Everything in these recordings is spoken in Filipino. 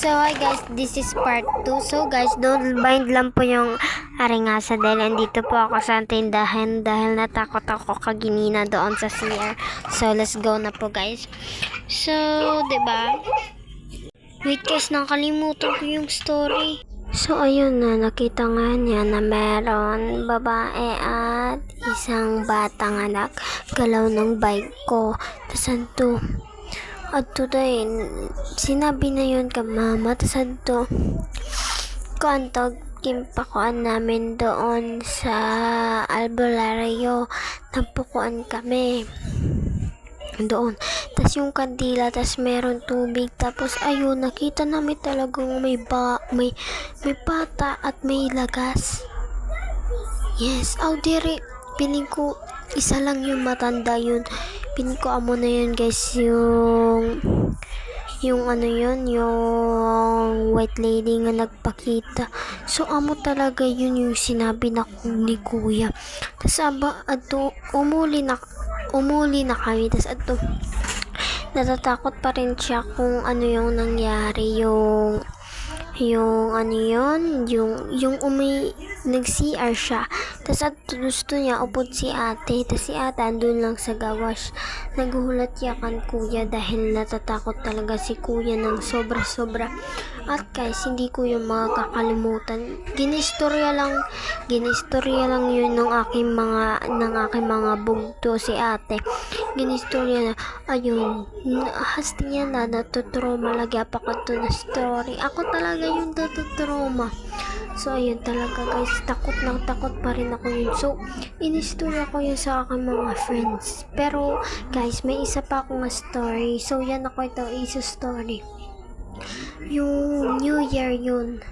So hi guys, this is part 2. So guys, don't mind lang po yung arengasa dahil andito po ako sa tindahan dahil natakot ako kaginina doon sa CR. So let's go na po guys. So, 'di ba? Wait guys, nakalimutan ko yung story. So ayun na, nakita nga niya na meron babae at isang batang anak galaw ng bike ko. Tas anto at today, sinabi na yun ka mama, tas anto kuantog kimpakuan namin doon sa albularyo, nagpukuan kami doon. Tas yung kandila, tas meron tubig, tapos ayun, nakita namin talagang may bata at may lagas. Yes, dire, piling ko isa lang yung matanda yun. Piling ko amo na yun guys, yung ano yun, yung white lady nga nagpakita. So amo talaga yun yung sinabi na ni kuya. Tas ato umuli na kami. Tas ato natatakot pa rin siya kung ano yung nangyari, yung ano yun, yung nag-CR siya. Tas at gusto niya upod si ate. Tas si ate andun lang sa gawas. Naghulat yakan kuya dahil natatakot talaga si kuya ng sobra-sobra. At guys, hindi ko yung makakalimutan. Ginistorya lang yun ng aking mga bugto si ate. Ginistorya na, ayun, hasti niya na natutroma lagi pa ko to na story. Ako talaga yung natutroma. So ayun talaga guys, takot pa rin ako yun. So inistorya ko yun sa aking mga friends. Pero guys, may isa pa akong story. So yan ako ito isa story. Yung New Year yun.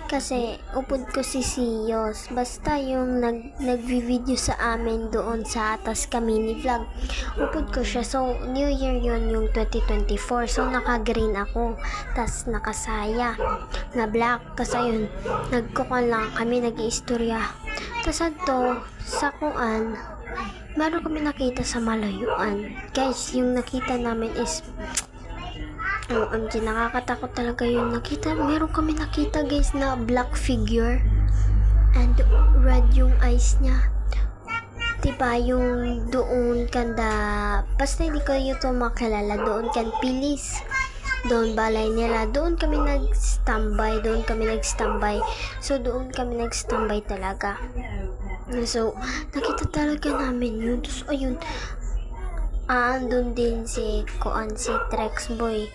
Kasi upod ko si Siyos. Basta yung nag-video sa amin doon sa atas kami ni vlog. Upod ko siya. So New Year yun yung 2024. So naka-green ako. Tas nakasaya na black. Tas ayun, nagkukuan lang kami, nag-iistorya. Tas ato sa kuan, meron kami nakita sa malayuan. Guys, yung nakita namin is OMG, nakakatakot talaga yung nakita. Meron kami nakita guys na black figure and red yung eyes niya. Diba yung doon kanda, basta hindi ko ito makilala, doon kan Pilis, doon balay nila, doon kami nag-standby. So doon kami nag-standby talaga. So nakita talaga namin yun. Tapos ayun, andun din si Trex Boy.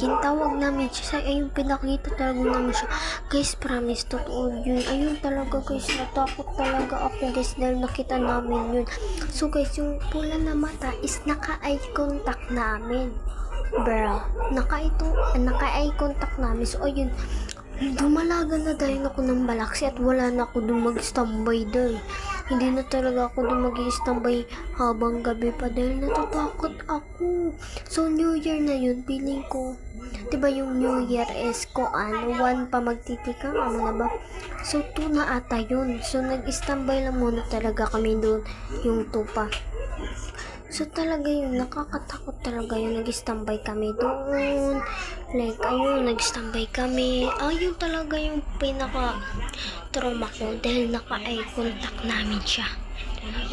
Kintawag namin siya. Ayun, pinakita talaga namin siya. Guys, promise, totoo yun. Ayun talaga guys, natakot talaga ako guys dahil nakita namin yun. So guys, yung pula na mata is naka-eye contact namin. Bro, naka-eye contact namin. So ayun, dumalaga na dahil ako ng balaksi at wala na ako dun mag-standby dahil hindi na talaga ako dun mag-standby habang gabi pa dahil natatakot ako. So New Year na yun, feeling ko, diba yung New Year is koan, 1 pa magtitikang, ano na ba? So 2 na ata yun. So nag-standby lang muna talaga kami dun, yung 2 pa. So talaga yun, nakakatakot talaga yun, nag-standby kami doon. Like, ayun, nag-standby kami. Ayun talaga yung pinaka-trauma ko dahil naka-eye contact namin siya.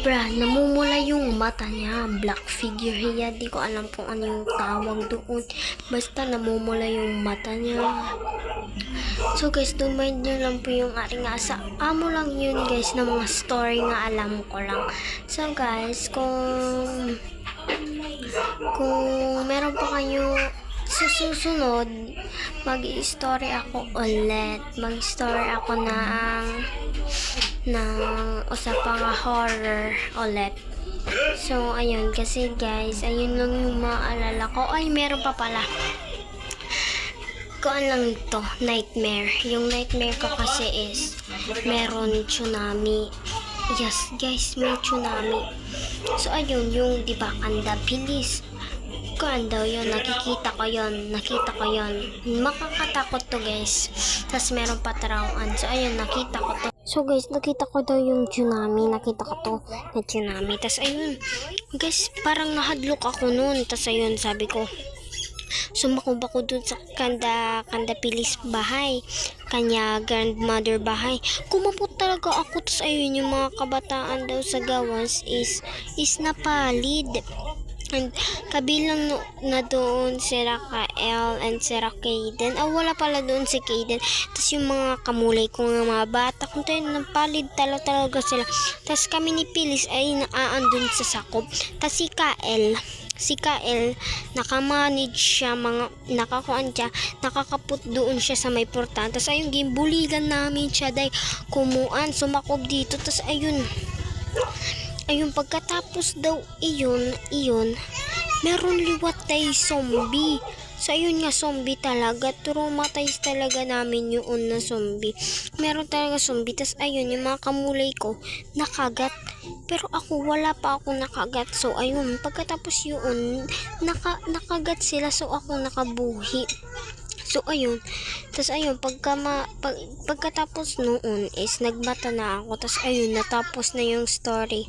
Bra, namumula yung mata niya, black figure niya. Di ko alam kung ano yung tawag doon. Basta namumula yung mata niya. So guys, don't mind nyo lang po yung arengasa. Amo lang yun guys na mga story nga alam ko lang. So guys, kung meron pa kayo sa susunod, mag-i-story ako ulit. Mag-story ako ng usapang horror ulit. So ayun, kasi guys, ayun lang yung maalala ko. Ay, meron pa pala. Kuan lang ito, nightmare. Yung nightmare ko kasi is meron tsunami. Yes guys, may tsunami. So ayun, yung diba kanda Pilis, kuan daw yun, nakita ko yun. Makakatakot to guys. Tas meron pa tarawaan. So ayun, nakita ko to. So guys, nakita ko daw yung tsunami. Nakita ko to na tsunami. Tas ayun guys, parang nahadlok ako noon. Tas ayun, sabi ko, sumakob ako dun sa kanda pilis bahay, kanya grandmother bahay. Kumapot talaga ako, tas ayun yung mga kabataan daw sa gawas is napalid. And kabilang na doon si Raquel and si Kaden. Wala pala doon si Kaden. Tapos yung mga kamulay ko ng mga bata, kung tayo napalid talaga sila. Tapos kami ni Pilis ay naaandun sa sakop. Tapos si Kael, nakamanage siya, nakakuan siya, nakakaput doon siya sa may portan. Tapos ayun, gimbuligan namin siya dahil kumuan, sumakob dito. Tapos ayun, pagkatapos daw iyon, meron liwat tayo zombie. So, ayun nga, zombie talaga. Traumatize talaga namin yung na zombie. Meron talaga zombie. Tas, ayun, yung mga kamulay ko, nakagat. Pero ako, wala pa ako nakagat. So, ayun, pagkatapos yun, nakagat sila. So, ako nakabuhi. So, ayun. Tas, ayun, pagkatapos noon is nagbata na ako. Tas, ayun, natapos na yung story.